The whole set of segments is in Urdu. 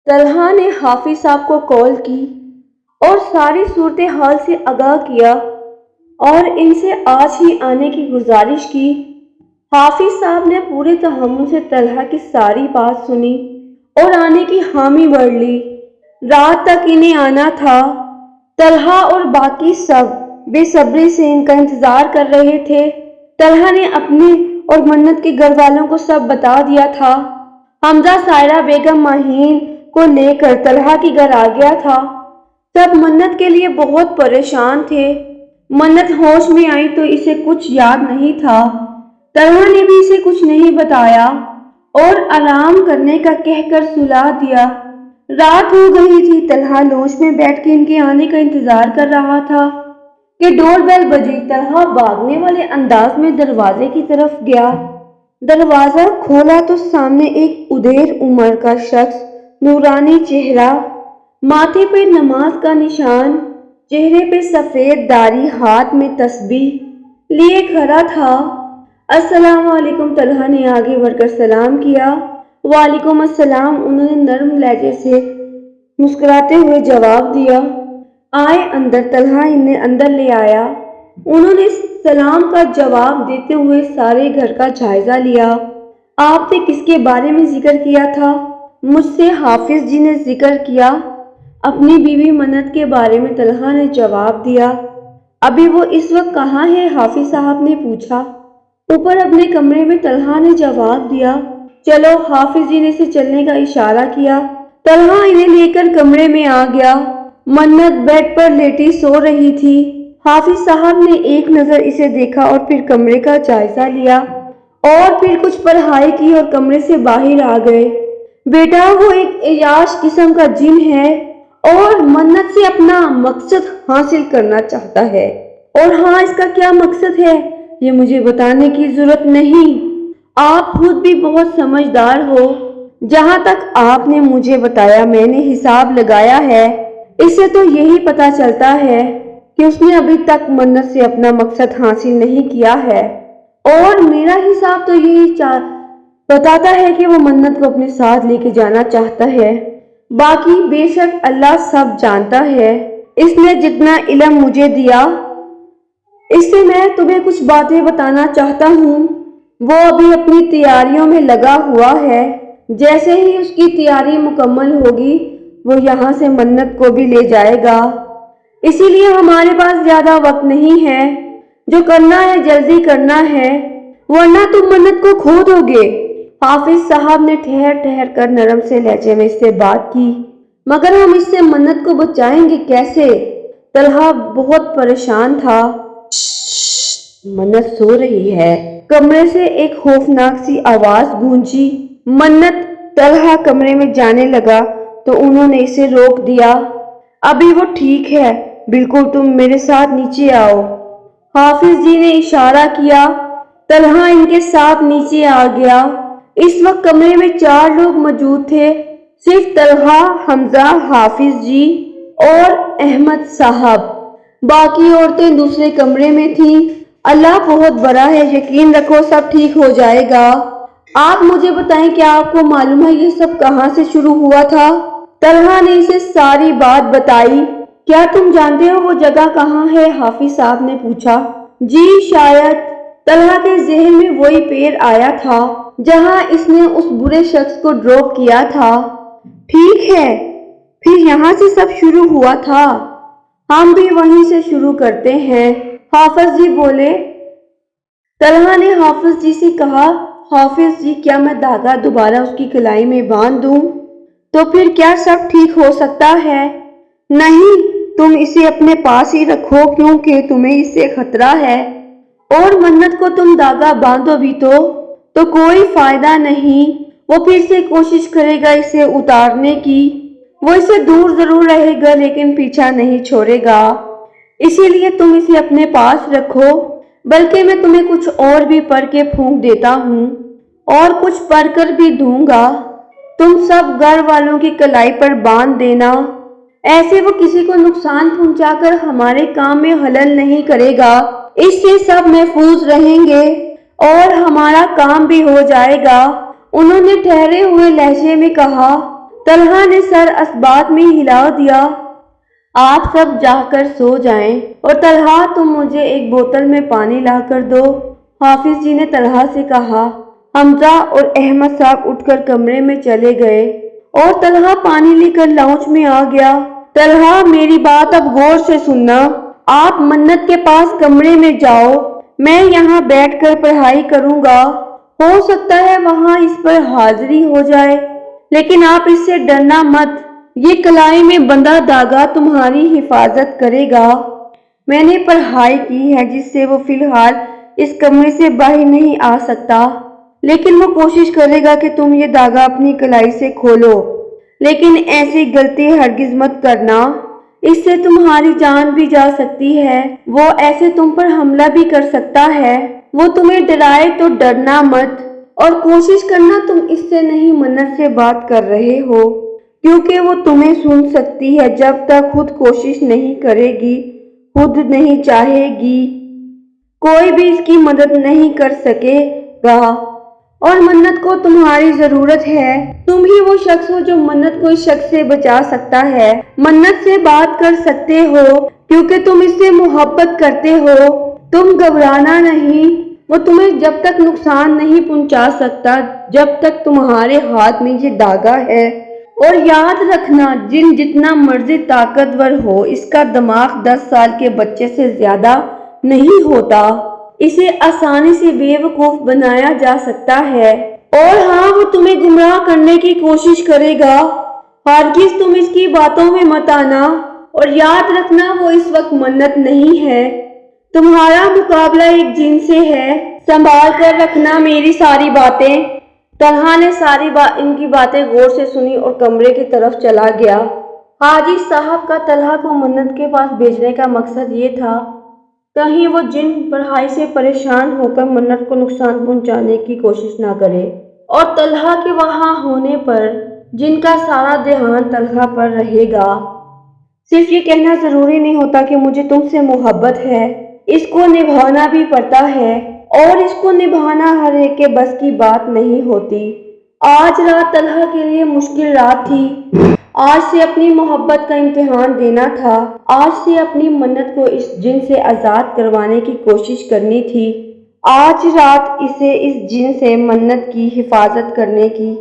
طلحہ نے حافظ صاحب کو کال کی اور ساری صورتحال سے آگاہ کیا اور ان سے آج ہی آنے کی گزارش کی۔ حافظ صاحب نے پورے تحمل سے طلحہ کی ساری بات سنی اور آنے کی حامی بھر لی۔ رات تک انہیں آنا تھا۔ طلحہ اور باقی سب بے صبری سے ان کا انتظار کر رہے تھے۔ طلحہ نے اپنے اور منت کے گھر والوں کو سب بتا دیا تھا۔ حمزہ سائرہ بیگم ماہین کو لے کر طلحہ کے گھر آ گیا تھا۔ سب منت کے لیے بہت پریشان تھے۔ منت ہوش میں آئی تو اسے کچھ یاد نہیں تھا۔ طلحہ نے بھی اسے کچھ نہیں بتایا اور آرام کرنے کا کہہ کر سلا دیا۔ رات ہو گئی تھی۔ طلحہ لوج میں بیٹھ کے ان کے آنے کا انتظار کر رہا تھا کہ ڈور بیل بجی۔ طلحہ بھاگنے والے انداز میں دروازے کی طرف گیا۔ دروازہ کھولا تو سامنے ایک ادھیر عمر کا شخص، نورانی چہرہ، ماتھے پہ نماز کا نشان، چہرے پہ سفید داڑھی، ہاتھ میں تسبیح لیے کھڑا تھا۔ السلام علیکم، طلحہ نے آگے بڑھ کر سلام کیا۔ وعلیکم السلام، انہوں نے نرم لہجے سے مسکراتے ہوئے جواب دیا۔ آئے اندر، طلحہ انہیں اندر لے آیا۔ انہوں نے سلام کا جواب دیتے ہوئے سارے گھر کا جائزہ لیا۔ آپ نے کس کے بارے میں ذکر کیا تھا؟ مجھ سے حافظ جی نے ذکر کیا، اپنی بیوی منت کے بارے میں، طلحہ نے جواب دیا۔ ابھی وہ اس وقت کہاں ہے؟ حافظ صاحب نے پوچھا۔ اوپر اپنے کمرے میں، طلحہ نے جواب دیا۔ چلو، حافظ جی نے اسے چلنے کا اشارہ کیا۔ طلحہ انہیں لے کر کمرے میں آ گیا۔ منت بیڈ پر لیٹی سو رہی تھی۔ حافظ صاحب نے ایک نظر اسے دیکھا اور پھر کمرے کا جائزہ لیا اور پھر کچھ پڑھائی کی اور کمرے سے باہر آ گئے۔ بیٹا، وہ ایک عیاش قسم کا جن ہے اور منت سے اپنا مقصد حاصل کرنا چاہتا ہے۔ اور ہاں، اس کا کیا مقصد ہے یہ مجھے بتانے کی ضرورت نہیں، آپ خود بھی بہت سمجھدار ہو۔ جہاں تک آپ نے مجھے بتایا، میں نے حساب لگایا ہے، اس سے تو یہی پتہ چلتا ہے کہ اس نے ابھی تک منت سے اپنا مقصد حاصل نہیں کیا ہے، اور میرا حساب تو یہی بتاتا ہے کہ وہ منت کو اپنے ساتھ لے کے جانا چاہتا ہے۔ باقی بے شک اللہ سب جانتا ہے۔ اس نے جتنا علم مجھے دیا، اس سے میں تمہیں کچھ باتیں بتانا چاہتا ہوں۔ وہ ابھی اپنی تیاریوں میں لگا ہوا ہے۔ جیسے ہی اس کی تیاری مکمل ہوگی، وہ یہاں سے منت کو بھی لے جائے گا۔ اسی لیے ہمارے پاس زیادہ وقت نہیں ہے، جو کرنا ہے جلدی کرنا ہے، ورنہ تم منت کو کھو دو گے۔ حافظ صاحب نے ٹھہر ٹھہر کر نرم سے لہجے میں اس سے بات کی۔ مگر ہم اس سے منت کو بچائیں گے کیسے؟ طلحہ بہت پریشان تھا۔ منت سو رہی ہے، کمرے سے ایک خوفناک سی آواز گونجی۔ منت طلحہ کمرے میں جانے لگا تو انہوں نے اسے روک دیا۔ ابھی وہ ٹھیک ہے، بالکل، تم میرے ساتھ نیچے آؤ۔ حافظ جی نے اشارہ کیا۔ طلحہ ان کے ساتھ نیچے آ گیا۔ اس وقت کمرے میں 4 لوگ موجود تھے، صرف طلحہ، حمزہ، حافظ جی اور احمد صاحب۔ باقی عورتیں دوسرے کمرے میں تھیں۔ اللہ بہت بڑا ہے، یقین رکھو سب ٹھیک ہو جائے گا۔ آپ مجھے بتائیں، کیا آپ کو معلوم ہے یہ سب کہاں سے شروع ہوا تھا؟ طلحہ نے اسے ساری بات بتائی۔ کیا تم جانتے ہو وہ جگہ کہاں ہے؟ حافظ صاحب نے پوچھا۔ جی شاید۔ طلحہ کے ذہن میں وہی پیر آیا تھا جہاں اس نے اس برے شخص کو ڈراپ کیا تھا۔ ٹھیک ہے، پھر یہاں سے سب شروع ہوا تھا، ہم بھی وہیں سے شروع کرتے ہیں، حافظ جی بولے۔ طلحہ نے حافظ جی سے کہا، حافظ جی، کیا میں دھاگا دوبارہ اس کی کلائی میں باندھ دوں تو پھر کیا سب ٹھیک ہو سکتا ہے؟ نہیں، تم اسے اپنے پاس ہی رکھو، کیونکہ تمہیں اس سے خطرہ ہے، اور منت کو تم دھاگا باندھو بھی تو کوئی فائدہ نہیں، وہ پھر سے کوشش کرے گا اسے اتارنے کی۔ وہ اسے دور ضرور رہے گا لیکن پیچھا نہیں چھوڑے گا، اسی لیے تم اسے اپنے پاس رکھو۔ بلکہ میں تمہیں کچھ اور بھی پڑھ کے پھونک دیتا ہوں اور کچھ پڑھ کر بھی دوں گا، تم سب گھر والوں کی کلائی پر باندھ دینا، ایسے وہ کسی کو نقصان پہنچا کر ہمارے کام میں خلل نہیں کرے گا، اس سے سب محفوظ رہیں گے اور ہمارا کام بھی ہو جائے گا۔ انہوں نے ٹھہرے ہوئے لہجے میں کہا۔ طلحہ نے سر اسبات میں ہلا دیا۔ آپ سب جا کر سو جائیں، اور طلحہ تم مجھے ایک بوتل میں پانی لا کر دو، حافظ جی نے طلحہ سے کہا۔ حمزہ اور احمد صاحب اٹھ کر کمرے میں چلے گئے اور طلحہ پانی لے کر لاؤنج میں آ گیا۔ طلحہ میری بات اب غور سے سننا، آپ منت کے پاس کمرے میں جاؤ، میں یہاں بیٹھ کر پڑھائی کروں گا، ہو سکتا ہے وہاں اس پر حاضری ہو جائے، لیکن آپ اس سے ڈرنا مت، یہ کلائی میں بندھا دھاگا تمہاری حفاظت کرے گا۔ میں نے پڑھائی کی ہے جس سے وہ فی الحال اس کمرے سے باہر نہیں آ سکتا، لیکن وہ کوشش کرے گا کہ تم یہ دھاگا اپنی کلائی سے کھولو، لیکن ایسی غلطی ہرگز مت کرنا، اس سے تمہاری جان بھی جا سکتی ہے، وہ ایسے تم پر حملہ بھی کر سکتا ہے، وہ تمہیں ڈرائے تو ڈرنا مت، اور کوشش کرنا تم اس سے نہیں منت سے بات کر رہے ہو، کیونکہ وہ تمہیں سن سکتی ہے جب تک خود کوشش نہیں کرے گی، خود نہیں چاہے گی، کوئی بھی اس کی مدد نہیں کر سکے گا، اور منت کو تمہاری ضرورت ہے، تم ہی وہ شخص ہو جو منت کو اس شخص سے بچا سکتا ہے، منت سے بات کر سکتے ہو کیونکہ تم اس سے محبت کرتے ہو، تم گھبرانا نہیں، وہ تمہیں جب تک نقصان نہیں پہنچا سکتا جب تک تمہارے ہاتھ میں یہ دھاگا ہے، اور یاد رکھنا جن جتنا مرضی طاقتور ہو اس کا دماغ 10 سال کے بچے سے زیادہ نہیں ہوتا، اسے آسانی سے بے وقوف بنایا جا سکتا ہے، اور ہاں وہ تمہیں گمراہ کرنے کی کوشش کرے گا، ہرگز تم اس کی باتوں میں مت آنا، اور یاد رکھنا وہ اس وقت منت نہیں ہے، تمہارا مقابلہ ایک جن سے ہے، سنبھال کر رکھنا میری ساری باتیں۔ طلحہ نے ان کی باتیں غور سے سنی اور کمرے کی طرف چلا گیا۔ حاجی صاحب کا طلحہ کو منت کے پاس بھیجنے کا مقصد یہ تھا کہیں وہ جن پڑھائی سے پریشان ہو کر منت کو نقصان پہنچانے کی کوشش نہ کرے، اور طلحہ کے وہاں ہونے پر جن کا سارا دھیان طلحہ پر رہے گا۔ صرف یہ کہنا ضروری نہیں ہوتا کہ مجھے تم سے محبت ہے، اس کو نبھانا بھی پڑتا ہے، اور اس کو نبھانا ہر ایک کے بس کی بات نہیں ہوتی۔ آج رات طلحہ کے لیے مشکل رات تھی، آج سے اپنی محبت کا امتحان دینا تھا، آج سے اپنی منت کو اس جن سے آزاد کروانے کی کوشش کرنی تھی، آج رات اسے اس جن سے منت کی حفاظت کرنے کی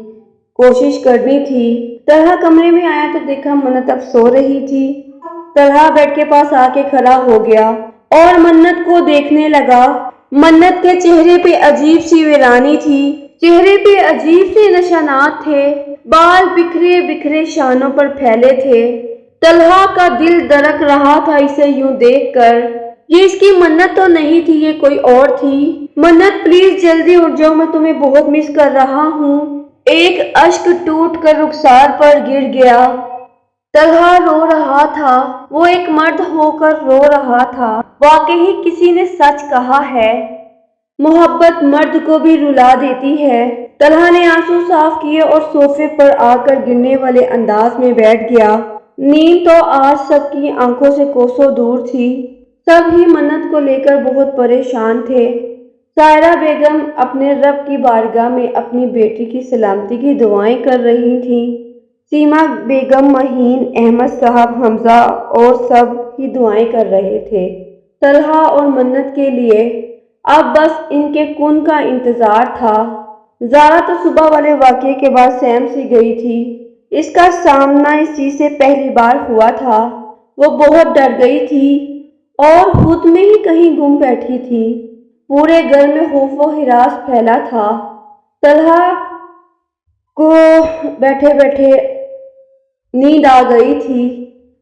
کوشش کرنی تھی۔ طلحہ کمرے میں آیا تو دیکھا منت اب سو رہی تھی۔ طلحہ بیڈ کے پاس آ کے کھڑا ہو گیا اور منت کو دیکھنے لگا۔ منت کے چہرے پہ عجیب سی ویرانی تھی، چہرے پہ عجیب سے نشانات تھے، بال بکھرے بکھرے شانوں پر پھیلے تھے۔ طلحہ کا دل دھڑک رہا تھا اسے یوں دیکھ کر، یہ اس کی منت تو نہیں تھی، یہ کوئی اور تھی۔ منت پلیز جلدی اٹھ جاؤ، میں تمہیں بہت مس کر رہا ہوں۔ ایک اشک ٹوٹ کر رخسار پر گر گیا۔ طلحہ رو رہا تھا، وہ ایک مرد ہو کر رو رہا تھا۔ واقعی کسی نے سچ کہا ہے، محبت مرد کو بھی رلا دیتی ہے۔ طلحہ نے آنسو صاف کیے اور صوفے پر آ کر گرنے والے انداز میں بیٹھ گیا۔ نیند تو آج سب کی آنکھوں سے کوسوں دور تھی، سب ہی منت کو لے کر بہت پریشان تھے۔ سائرہ بیگم اپنے رب کی بارگاہ میں اپنی بیٹی کی سلامتی کی دعائیں کر رہی تھیں، سیما بیگم، مہین، احمد صاحب، حمزہ اور سب ہی دعائیں کر رہے تھے طلحہ اور منت کے لیے، اب بس ان کے کن کا انتظار تھا۔ زارا تو صبح والے واقعے کے بعد سہم سی گئی تھی، اس کا سامنا اس چیز سے پہلی بار ہوا تھا، وہ بہت ڈر گئی تھی اور خود میں ہی کہیں گم بیٹھی تھی، پورے گھر میں خوف و ہراس پھیلا تھا۔ طلحہ کو بیٹھے بیٹھے نیند آ گئی تھی۔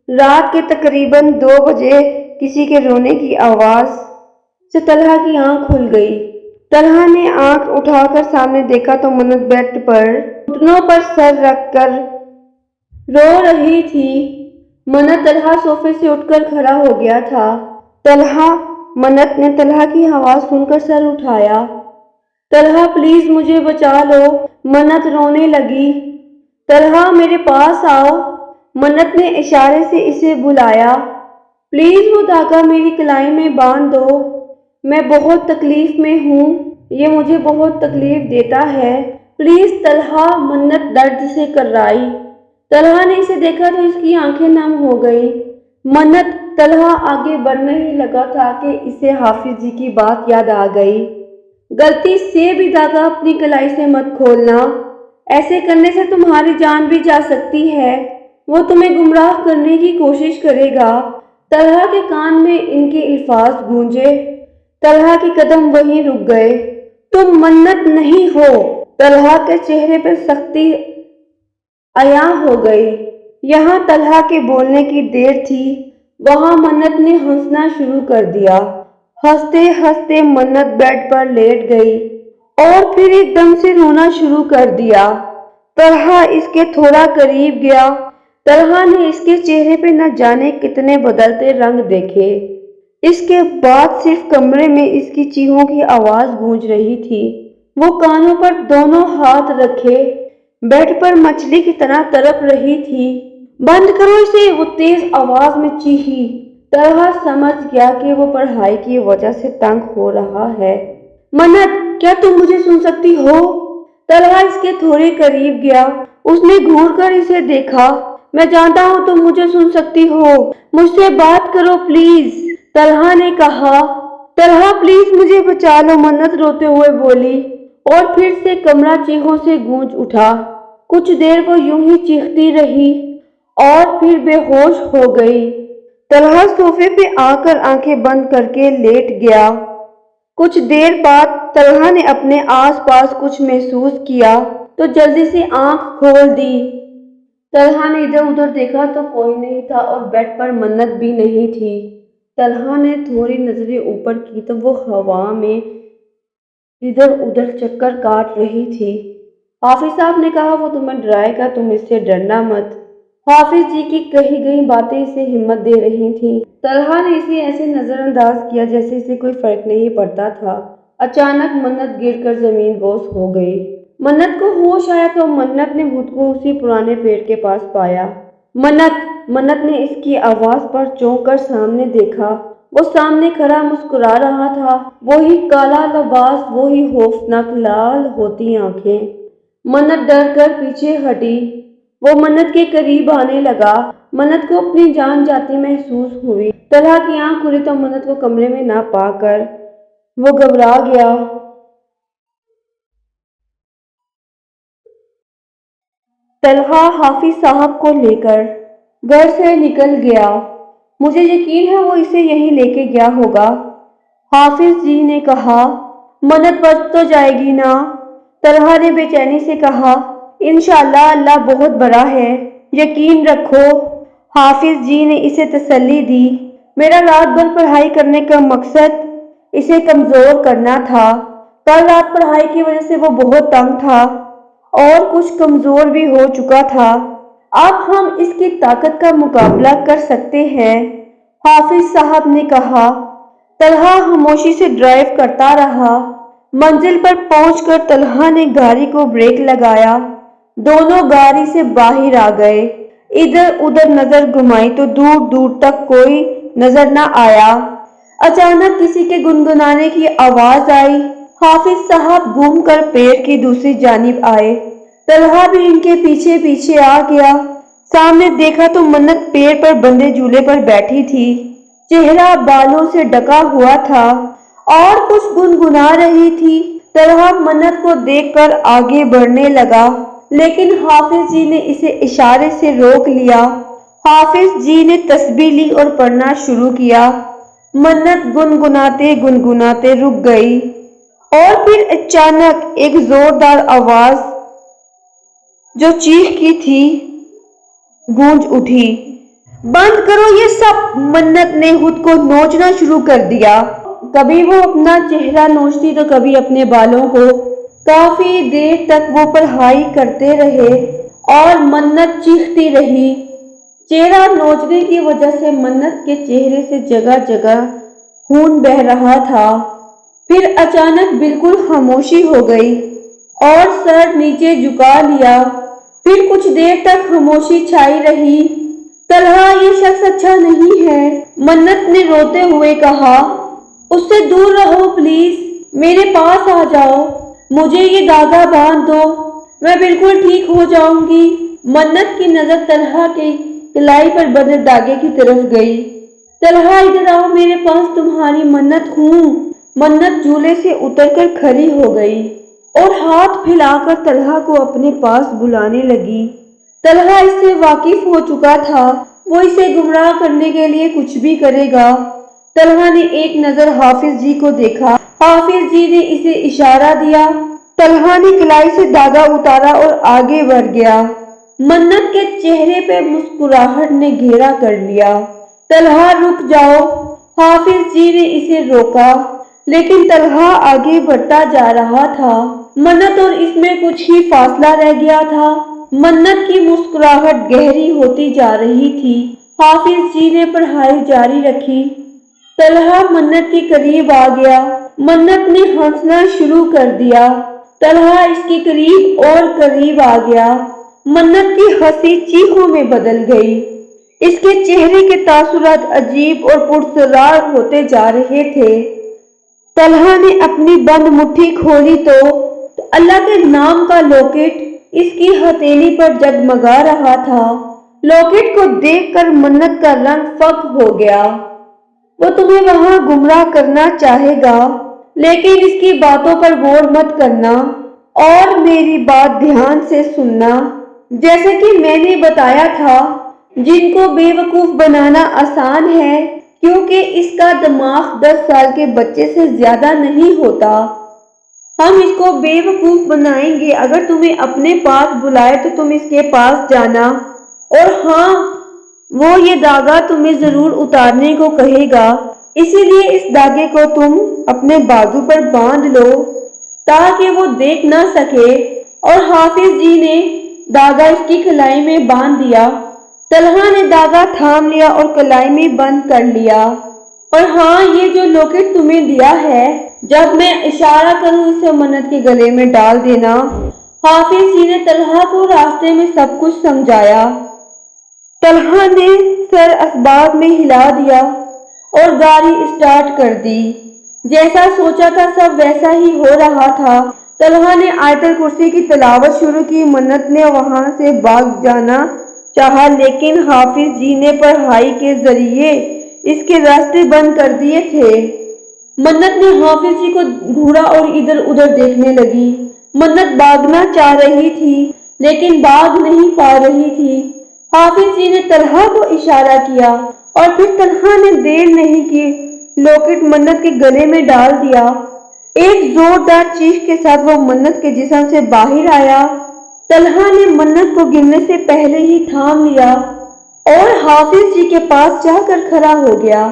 رات کے تقریباً 2 بجے کسی کے رونے کی آواز سے طلحہ کی آنکھ کھل گئی۔ طلحہ نے آنکھ اٹھا کر سامنے دیکھا تو منت بیڈ پر گھٹنوں پر سر رکھ کر رو رہی تھی۔ منت طلحہ صوفے سے اٹھ کر کھڑا ہو گیا تھا۔ طلحہ، منت نے طلحہ کی آواز سن کر سر اٹھایا۔ طلحہ پلیز مجھے بچا لو، منت رونے لگی۔ طلحہ میرے پاس آؤ، منت نے اشارے سے اسے بلایا۔ پلیز وہ دھاگا میری کلائی میں باندھ دو، میں بہت تکلیف میں ہوں، یہ مجھے بہت تکلیف دیتا ہے، پلیز طلحہ، منت درد سے کررائی۔ طلحہ نے اسے دیکھا تو اس کی آنکھیں نم ہو گئی۔ منت طلحہ آگے بڑھنے ہی لگا تھا کہ اسے حافظ جی کی بات یاد آ گئی۔ غلطی سے بھی داغا اپنی کلائی سے مت کھولنا، ایسے کرنے سے تمہاری جان بھی جا سکتی ہے، وہ تمہیں گمراہ کرنے کی کوشش کرے گا۔ طلحہ کے کان میں ان کے الفاظ گونجے۔ طلحہ کے قدم وہیں رک گئے۔ تم منت نہیں ہو۔ طلحہ کے چہرے پر سختی عیاں ہو گئی۔ یہاں طلحہ کے بولنے کی دیر تھی، وہاں منت نے ہنسنا شروع کر دیا۔ ہنستے ہنستے منت بیڈ پر لیٹ گئی اور پھر ایک دم سے رونا شروع کر دیا۔ طلحہ اس کے تھوڑا قریب گیا۔ طلحہ نے اس کے چہرے پہ نہ جانے کتنے بدلتے رنگ دیکھے۔ اس کے بعد صرف کمرے میں اس کی چیخوں کی آواز گونج رہی تھی۔ وہ کانوں پر دونوں ہاتھ رکھے بیڈ پر مچھلی کی طرح تڑپ رہی تھی۔ بند کرو اسے، وہ تیز آواز میں چیخی۔ طلحہ سمجھ گیا کہ وہ پڑھائی کی وجہ سے تنگ ہو رہا ہے۔ منت، کیا تم مجھے سن سکتی ہو؟ طلحہ اس کے تھوڑے قریب گیا۔ اس نے گھور کر اسے دیکھا۔ میں جانتا ہوں تم مجھے سن سکتی ہو، مجھ سے بات کرو پلیز، طلحہ نے کہا۔ طلحہ پلیز مجھے بچا لو، منت روتے ہوئے بولی، اور پھر سے کمرہ چیخوں سے گونج اٹھا۔ کچھ دیر وہ یوں ہی چیختی رہی اور پھر بے ہوش ہو گئی۔ طلحہ صوفے پہ آ کر آنکھیں بند کر کے لیٹ گیا۔ کچھ دیر بعد طلحہ نے اپنے آس پاس کچھ محسوس کیا تو جلدی سے آنکھ کھول دی۔ طلحہ نے ادھر ادھر دیکھا تو کوئی نہیں تھا اور بیڈ پر منت بھی نہیں تھی۔ طلحہ نے تھوڑی نظریں اوپر کی تو وہ ہوا میں ادھر ادھر چکر کاٹ رہی تھی۔ حافظ صاحب نے کہا وہ تمہیں ڈرائے گا، تم اس سے ڈرنا مت۔ حافظ جی کی کہی گئی باتیں اسے ہمت دے رہی تھیں۔ طلحہ نے اسے ایسے نظر انداز کیا جیسے اسے کوئی فرق نہیں پڑتا تھا۔ اچانک منت گر کر زمین بوس ہو گئی۔ منت کو ہوش آیا تو منت نے خود کو اسی پرانے پیڑ کے پاس پایا۔ منت نے اس کی آواز پر چونک کر سامنے دیکھا۔ وہ سامنے کھڑا مسکرا رہا تھا، وہی کالا لباس، وہی خوفناک لال ہوتی آنکھیں۔ منت ڈر کر پیچھے ہٹی۔ وہ منت کے قریب آنے لگا۔ منت کو اپنی جان جاتی محسوس ہوئی۔ طلحہ کی آنکھ کھلی تو منت کو کمرے میں نہ پا کر وہ گھبرا گیا۔ طلحہ حافظ صاحب کو لے کر گھر سے نکل گیا۔ مجھے یقین ہے وہ اسے یہیں لے کے گیا ہوگا، حافظ جی نے کہا۔ منت بچ تو جائے گی نا؟ طلحہ نے بے چینی سے کہا۔ انشاءاللہ، اللہ بہت بڑا ہے، یقین رکھو، حافظ جی نے اسے تسلی دی۔ میرا رات بھر پڑھائی کرنے کا مقصد اسے کمزور کرنا تھا۔ کل رات پڑھائی کی وجہ سے وہ بہت تنگ تھا اور کچھ کمزور بھی ہو چکا تھا۔ اب ہم اس کی طاقت کا مقابلہ کر سکتے ہیں، حافظ صاحب نے کہا۔ طلحہ خاموشی سے ڈرائیو کرتا رہا۔ منزل پر پہنچ کر طلحہ نے گاڑی کو بریک لگایا۔ دونوں گاڑی سے باہر آ گئے۔ ادھر ادھر نظر گھمائی تو دور دور تک کوئی نظر نہ آیا۔ اچانک کسی کے گنگنانے کی آواز آئی۔ حافظ صاحب گھوم کر پیڑ کی دوسری جانب آئے۔ طلحہ بھی ان کے پیچھے پیچھے آ گیا۔ سامنے دیکھا تو منت پیڑ پر بندھے جھولے پر بیٹھی تھی۔ چہرہ بالوں سے ڈھکا ہوا تھا اور کچھ گنگنا رہی تھی۔ طلحہ منت کو دیکھ کر آگے بڑھنے لگا، لیکن حافظ جی نے اسے اشارے سے روک لیا۔ حافظ جی نے تسبیح لی اور پڑھنا شروع کیا۔ منت گنگناتے گنگناتے رک گئی اور پھر اچانک ایک زوردار آواز جو چیخ کی تھی گونج اٹھی۔ بند کرو یہ سب، منت نے خود کو نوچنا شروع کر دیا۔ کبھی وہ اپنا چہرہ نوچتی تو کبھی اپنے بالوں کو۔ کافی دیر تک وہ پڑھائی کرتے رہے اور منت چیختی رہی۔ چہرہ نوچنے کی وجہ سے منت کے چہرے سے جگہ جگہ خون بہہ رہا تھا۔ پھر اچانک بالکل خاموشی ہو گئی اور سر نیچے جھکا لیا۔ پھر کچھ دیر تک خاموشی چھائی رہی۔ طلحہ یہ شخص اچھا نہیں ہے، منت نے روتے ہوئے کہا۔ اس سے دور رہو پلیز، میرے پاس آ جاؤ، مجھے یہ دھاگا باندھ دو، میں بالکل ٹھیک ہو جاؤں گی۔ منت کی نظر طلحہ کے کلائی پر بندھے داغے کی طرف گئی۔ طلحہ ادھر آؤ، میرے پاس تمہاری منت ہوں۔ منت جھولے سے اتر کر کھڑی ہو گئی اور ہاتھ پھیلا کر طلحہ کو اپنے پاس بلانے لگی۔ طلحہ اس سے واقف ہو چکا تھا، وہ اسے گمراہ کرنے کے لیے کچھ بھی کرے گا۔ طلحہ نے ایک نظر حافظ جی کو دیکھا، حافظ جی نے اسے اشارہ دیا۔ طلحہ نے کلائی سے داغا اتارا اور آگے بڑھ گیا۔ منت کے چہرے پہ مسکراہٹ نے گھیرا کر لیا۔ طلحہ رک جاؤ، حافظ جی نے اسے روکا، لیکن طلحہ آگے بڑھتا جا رہا تھا۔ منت اور اس میں کچھ ہی فاصلہ رہ گیا تھا۔ منت کی مسکراہٹ گہری ہوتی جا رہی تھی۔ حافظ جی نے پڑھائی جاری رکھی۔ طلحہ منت کے قریب آ گیا۔ منت نے ہنسنا شروع کر دیا۔ طلحہ اس کے قریب اور قریب آ گیا۔ منت کی ہنسی چیخوں میں بدل گئی۔ اس کے چہرے کے تاثرات عجیب اور پراسرار ہوتے جا رہے تھے۔ طلحہ نے اپنی بند مٹھی کھولی تو اللہ کے نام کا لاکٹ اس کی ہتھیلی پر جگمگا رہا تھا۔ لاکٹ کو دیکھ کر منت کا رنگ فک ہو گیا۔ وہ تمہیں وہاں گمراہ کرنا چاہے گا، لیکن اس کی باتوں پر غور مت کرنا اور میری بات دھیان سے سننا۔ جیسے کہ میں نے بتایا تھا، جن کو بے وقوف بنانا آسان ہے، کیونکہ اس کا دماغ 10 سال کے بچے سے زیادہ نہیں ہوتا۔ ہم اس کو بے وقوف بنائیں گے۔ اگر تمہیں اپنے پاس بلائے تو تم اس کے پاس جانا، اور ہاں، وہ یہ داغا تمہیں ضرور اتارنے کو کہے گا، اسی لیے اس داغے کو تم اپنے بازو پر باندھ لو تاکہ وہ دیکھ نہ سکے۔ اور حافظ جی نے داغا اس کی کلائی میں باندھ دیا۔ طلحہ نے داغا تھام لیا اور کلائی میں بند کر لیا۔ اور ہاں، یہ جو لاکٹ تمہیں دیا ہے، جب میں اشارہ کروں اسے منت کے گلے میں ڈال دینا۔ حافظ جی نے طلحہ کو راستے میں سب کچھ سمجھایا۔ طلحہ نے سر اسباب میں ہلا دیا اور گاڑی اسٹارٹ کر دی۔ جیسا سوچا تھا سب ویسا ہی ہو رہا تھا۔ طلحہ نے آیت الکرسی کی تلاوت شروع کی۔ منت نے وہاں سے بھاگ جانا چاہا، لیکن حافظ جی نے پڑھائی کے ذریعے اس کے راستے بند کر دیے تھے۔ منت نے حافظ جی کو گھورا اور ادھر ادھر دیکھنے لگی۔ منت بھاگنا چاہ رہی تھی، لیکن بھاگ نہیں پا رہی تھی۔ حافظ جی نے طلحہ کو اشارہ کیا اور پھر طلحہ نے دیر نہیں کی، لاکٹ منت کے گلے میں ڈال دیا۔ ایک زوردار چیخ کے ساتھ وہ منت کے جسم سے باہر آیا۔ طلحہ نے منت کو گرنے سے پہلے ہی تھام لیا اور حافظ جی کے پاس جا کر کھڑا ہو گیا۔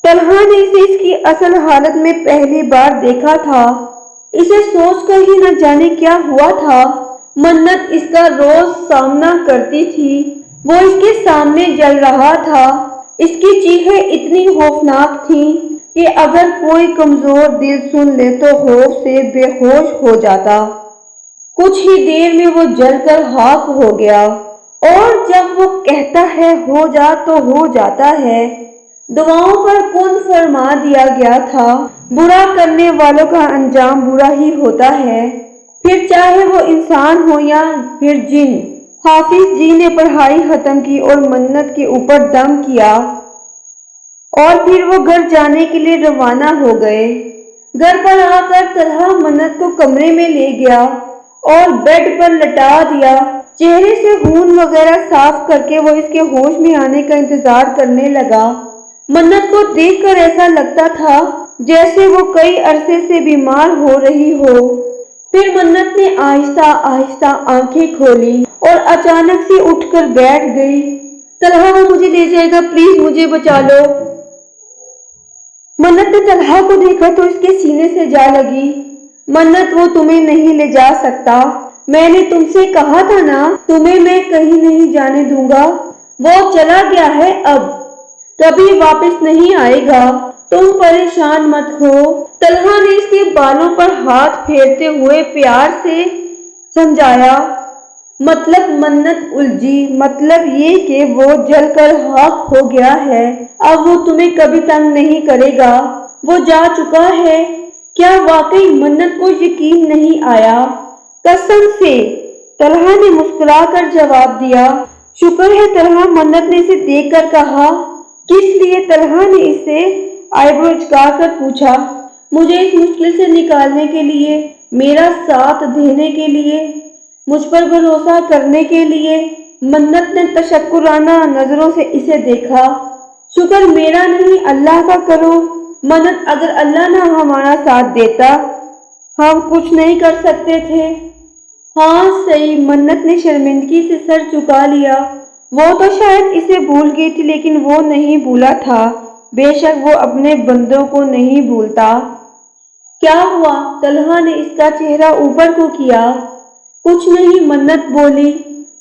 طلحہ نے اسے اس کی اصل حالت میں پہلی بار دیکھا تھا۔ اسے سوچ کر ہی نہ جانے کیا ہوا تھا۔ منت اس کا روز سامنا کرتی تھی، وہ اس کے سامنے جل رہا تھا۔ اس کی چیخیں اتنی خوفناک تھیں کہ اگر کوئی کمزور دل سن لے تو خوف سے بے ہوش ہو جاتا۔ کچھ ہی دیر میں وہ جل کر خاک ہو گیا، اور جب وہ کہتا ہے ہو جا تو ہو جاتا ہے۔ دعاؤں پر کن فرما دیا گیا تھا، برا کرنے والوں کا انجام برا ہی ہوتا ہے، پھر چاہے وہ انسان ہو یا پھر جن۔ حافظ جی نے پڑھائی ختم کی اور منت کے اوپر دم کیا، اور پھر وہ گھر جانے کے لیے روانہ ہو گئے۔ گھر پر آ کر طلحہ منت کو کمرے میں لے گیا اور بیڈ پر لٹا دیا۔ چہرے سے خون وغیرہ صاف کر کے وہ اس کے ہوش میں آنے کا انتظار کرنے لگا۔ منت کو دیکھ کر ایسا لگتا تھا جیسے وہ کئی عرصے سے بیمار ہو رہی ہو۔ پھر منت نے آہستہ آہستہ آنکھیں کھولی اور اچانک سے اٹھ کر بیٹھ گئی۔ طلحہ وہ مجھے لے جائے گا، پلیز مجھے بچا لو۔ منت نے طلحہ کو دیکھا تو اس کے سینے سے جا لگی۔ منت وہ تمہیں نہیں لے جا سکتا، میں نے تم سے کہا تھا نا، تمہیں میں کہیں نہیں جانے دوں گا۔ وہ چلا گیا ہے، اب کبھی واپس نہیں آئے گا، تم پریشان مت ہو۔ طلحہ نے اس کے بالوں پر ہاتھ پھیرتے ہوئے پیار سے سمجھایا۔ مطلب منت الجھی، مطلب یہ کہ وہ جل کر خاک ہو گیا ہے، اب وہ تمہیں کبھی تنگ نہیں کرے گا، وہ جا چکا ہے۔ کیا واقعی منت کو یقین نہیں آیا؟ قسم سے طلحہ نے مسکرا کر جواب دیا۔ شکر ہے طلحہ، منت نے اسے دیکھ کر کہا۔ کس لیے؟ طلحہ نے اس سے آئیبرو اچکا کر پوچھا۔ مجھے اس مشکل سے نکالنے کے لیے، میرا ساتھ دینے کے لیے، مجھ پر بھروسہ کرنے کے لیے۔ منت نے تشکرانہ نظروں سے اسے دیکھا۔ شکر میرا نہیں، اللہ کا کرو۔ منت، اگر اللہ نہ ہمارا ساتھ دیتا ہم کچھ نہیں کر سکتے تھے۔ ہاں صحیح، منت نے شرمندگی سے سر جھکا لیا۔ وہ تو شاید اسے بھول گئی تھی، لیکن وہ نہیں بھولا تھا۔ بے شک وہ اپنے بندوں کو نہیں بھولتا۔ کیا ہوا؟ طلحہ نے اس کا چہرہ اوپر کو کیا۔ کچھ نہیں، منت بولی۔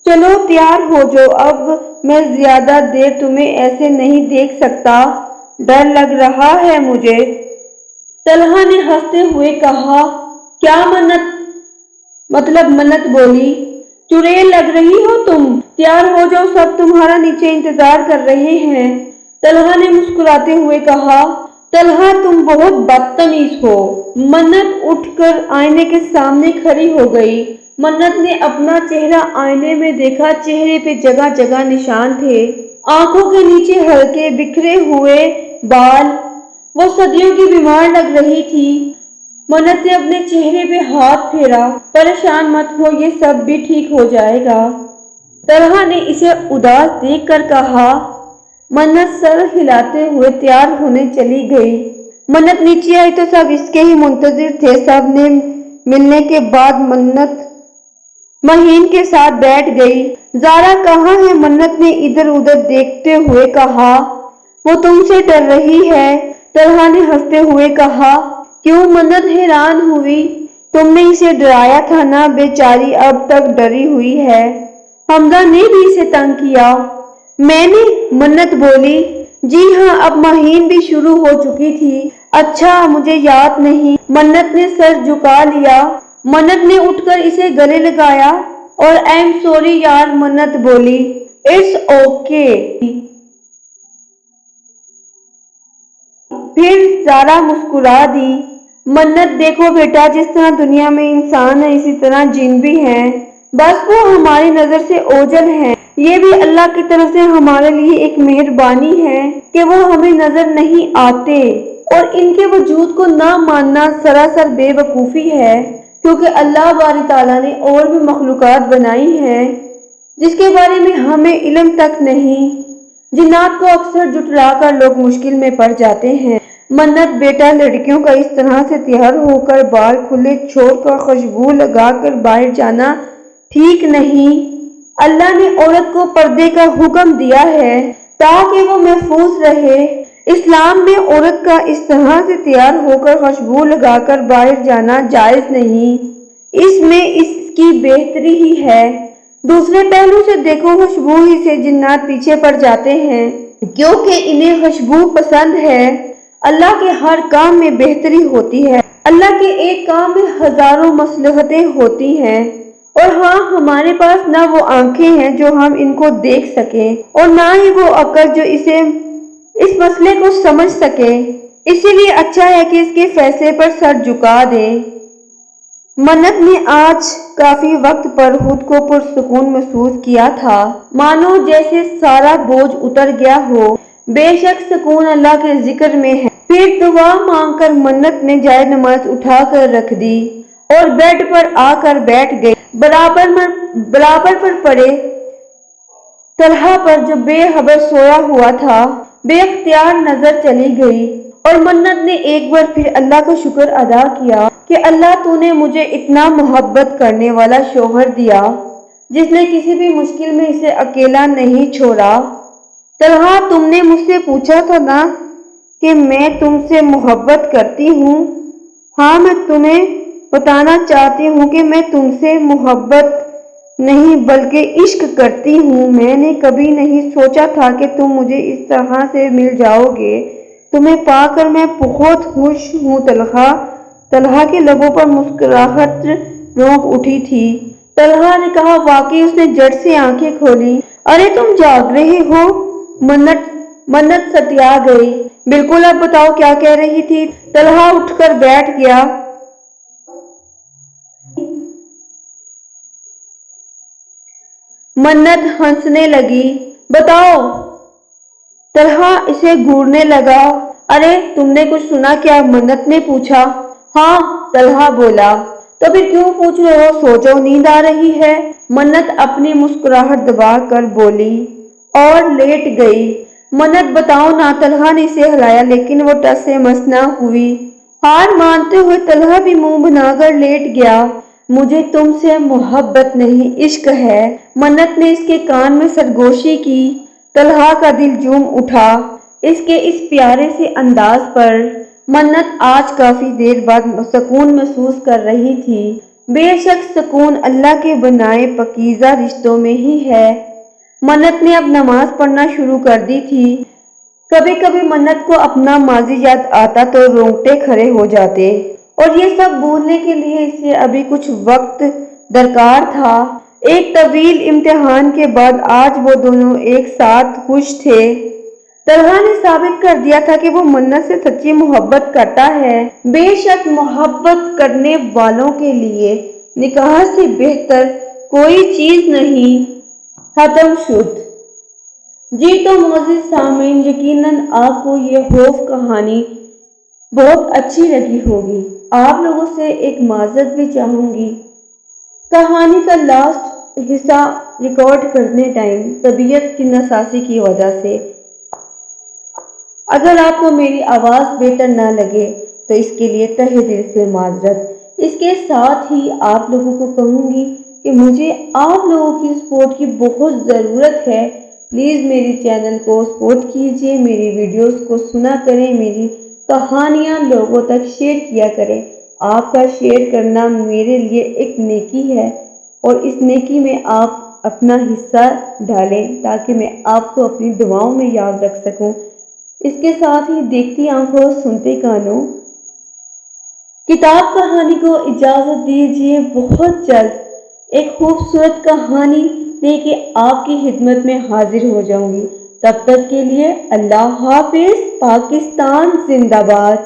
چلو تیار ہو جاؤ، اب میں زیادہ دیر تمہیں ایسے نہیں دیکھ سکتا، ڈر لگ رہا ہے مجھے۔ طلحہ نے ہنستے ہوئے کہا۔ کیا مطلب؟ منت بولی۔ چڑیل لگ رہی ہو تم، تیار ہو جاؤ، سب تمہارا نیچے انتظار کر رہے ہیں۔ طلحہ نے مسکراتے ہوئے کہا۔ طلحہ تم بہت بدتمیز ہو۔ منت اٹھ کر آئینے کے سامنے کھڑی ہو گئی۔ منت نے اپنا چہرہ آئینے میں دیکھا، چہرے پہ جگہ جگہ نشان تھے، آنکھوں کے نیچے ہلکے بکھرے ہوئے بال۔ وہ صدیوں کی بیمار لگ رہی تھی۔ منت نے اپنے چہرے پہ ہاتھ پھیرا۔ پریشان مت ہو، یہ سب بھی ٹھیک ہو جائے گا۔ طلحہ نے اسے اداس دیکھ کر کہا۔ منت سر ہلاتے ہوئے تیار ہونے چلی گئی۔ منت نیچے آئی تو سب اس کے ہی منتظر تھے۔ سب نے ملنے کے بعد منت مہین کے ساتھ بیٹھ گئی۔ زارا کہاں ہے؟ منت نے ادھر ادھر دیکھتے ہوئے کہا۔ وہ تم سے ڈر رہی ہے، طلحہ نے ہنستے ہوئے کہا۔ کیوں؟ منت حیران ہوئی۔ تم نے اسے ڈرایا تھا نا، بیچاری اب تک ڈری ہوئی ہے۔ حمزہ نے بھی اسے تنگ کیا۔ میں نے؟ منت بولی۔ جی ہاں، اب مہین بھی شروع ہو چکی تھی۔ اچھا، مجھے یاد نہیں۔ منت نے سر جھکا لیا۔ منت نے اٹھ کر اسے گلے لگایا اور ایم سوری یار، منت بولی۔ It's okay. پھر زارا مسکرا دی۔ منت دیکھو بیٹا، جس طرح دنیا میں انسان ہے اسی طرح جن بھی ہیں، بس وہ ہماری نظر سے اوجھل ہیں۔ یہ بھی اللہ کی طرف سے ہمارے لیے ایک مہربانی ہے کہ وہ ہمیں نظر نہیں آتے، اور ان کے وجود کو نہ ماننا سراسر بے وقوفی ہے، کیونکہ اللہ باری تعالیٰ نے اور بھی مخلوقات بنائی ہیں جس کے بارے میں ہمیں علم تک نہیں۔ جنات کو اکثر جھٹلا کر لوگ مشکل میں پڑ جاتے ہیں۔ منت بیٹا، لڑکیوں کا اس طرح سے تیار ہو کر بال کھلے چھوڑ کر خوشبو لگا کر باہر جانا ٹھیک نہیں۔ اللہ نے عورت کو پردے کا حکم دیا ہے تاکہ وہ محفوظ رہے۔ اسلام میں عورت کا اس طرح سے تیار ہو کر خوشبو لگا کر باہر جانا جائز نہیں۔ اس میں اس کی بہتری ہی ہے۔ دوسرے پہلو سے دیکھو، خوشبو ہی سے جنات پیچھے پڑ جاتے ہیں، کیونکہ انہیں خوشبو پسند ہے۔ اللہ کے ہر کام میں بہتری ہوتی ہے۔ اللہ کے ایک کام میں ہزاروں مصلحتیں ہوتی ہیں، اور ہاں، ہمارے پاس نہ وہ آنکھیں ہیں جو ہم ان کو دیکھ سکیں، اور نہ ہی وہ عقل جو اس مسئلے کو سمجھ سکے۔ اسی لیے اچھا ہے کہ اس کے فیصلے پر سر جھکا دیں۔ منت نے آج کافی وقت پر خود کو پرسکون محسوس کیا تھا، مانو جیسے سارا بوجھ اتر گیا ہو۔ بے شک سکون اللہ کے ذکر میں ہے۔ پھر دعا مانگ کر منت نے جائے نماز اٹھا کر رکھ دی اور بیڈ پر آ کر بیٹھ گئی، برابر پر پڑے طلحہ پر جو بے خبر سویا ہوا تھا۔ بے اختیار نظر چلی گئی اور منت نے ایک بار پھر اللہ کا شکر ادا کیا کہ اللہ تو نے مجھے اتنا محبت کرنے والا شوہر دیا جس نے کسی بھی مشکل میں اسے اکیلا نہیں چھوڑا۔ طلحہ، تم نے مجھ سے پوچھا تھا نا کہ میں تم سے محبت کرتی ہوں۔ ہاں، میں تمہیں بتانا چاہتی ہوں کہ میں تم سے محبت نہیں بلکہ عشق کرتی ہوں۔ میں نے کبھی نہیں سوچا تھا کہ تم مجھے اس طرح سے مل جاؤ گے۔ تمہیں پا کر میں بہت خوش ہوں طلحہ۔ طلحہ کے لبوں پر مسکراہٹ رونق اٹھی تھی۔ طلحہ نے کہا۔ واقعی اس نے جھٹ سے آنکھیں کھولی۔ ارے تم جاگ رہے ہو؟ منت ستیا گئی۔ بالکل، اب بتاؤ کیا کہہ رہی تھی؟ طلحہ اٹھ کر بیٹھ گیا۔ منت ہنسنے لگی۔ بتاؤ۔ طلحہ اسے گھورنے لگا۔ ارے تم نے کچھ سنا کیا؟ منت نے پوچھا۔ ہاں، طلحہ بولا۔ تو پھر کیوں پوچھ رہے ہو؟ سو جاؤ، نیند آ رہی ہے۔ منت اپنی مسکراہٹ دبا کر بولی اور لیٹ گئی۔ منت بتاؤ نا، طلحہ نے اسے ہلایا لیکن وہ ٹس سے مس نہ ہوئی۔ ہار مانتے ہوئے طلحہ بھی منہ بنا کر لیٹ گیا۔ مجھے تم سے محبت نہیں، عشق ہے۔ منت نے اس کے کان میں سرگوشی کی۔ طلحہ کا دل جھوم اٹھا اس کے اس پیارے سے انداز پر۔ منت آج کافی دیر بعد سکون محسوس کر رہی تھی۔ بے شک سکون اللہ کے بنائے پاکیزہ رشتوں میں ہی ہے۔ منت نے اب نماز پڑھنا شروع کر دی تھی۔ کبھی کبھی منت کو اپنا ماضی یاد آتا تو رونگٹے کھڑے ہو جاتے، اور یہ سب بھولنے کے لیے اسے ابھی کچھ وقت درکار تھا۔ ایک طویل امتحان کے بعد آج وہ دونوں ایک ساتھ خوش تھے۔ طلحہ نے ثابت کر دیا تھا کہ وہ منت سے سچی محبت کرتا ہے۔ بے شک محبت کرنے والوں کے لیے نکاح سے بہتر کوئی چیز نہیں۔ ختم شد۔ جی تو معزز سامعین، یقیناً آپ کو یہ خوف کہانی بہت اچھی لگی ہوگی۔ آپ لوگوں سے ایک معذرت بھی چاہوں گی، کہانی کا لاسٹ حصہ ریکارڈ کرنے ٹائم طبیعت کی ناسازی کی وجہ سے اگر آپ کو میری آواز بہتر نہ لگے تو اس کے لیے تہہ دل سے معذرت۔ اس کے ساتھ ہی آپ لوگوں کو کہوں گی کہ مجھے آپ لوگوں کی سپورٹ کی بہت ضرورت ہے۔ پلیز میری چینل کو سپورٹ کیجیے، میری ویڈیوز کو سنا کریں، میری کہانیاں لوگوں تک شیئر کیا کریں۔ آپ کا شیئر کرنا میرے لیے ایک نیکی ہے، اور اس نیکی میں آپ اپنا حصہ ڈالیں تاکہ میں آپ کو اپنی دعاؤں میں یاد رکھ سکوں۔ اس کے ساتھ ہی دیکھتی آنکھوں سنتے کانوں کتاب کہانی کو اجازت دیجیے۔ بہت جلد ایک خوبصورت کہانی لے کے آپ کی خدمت میں حاضر ہو جاؤں گی۔ تب تک کے لیے اللہ حافظ۔ پاکستان زندہ باد۔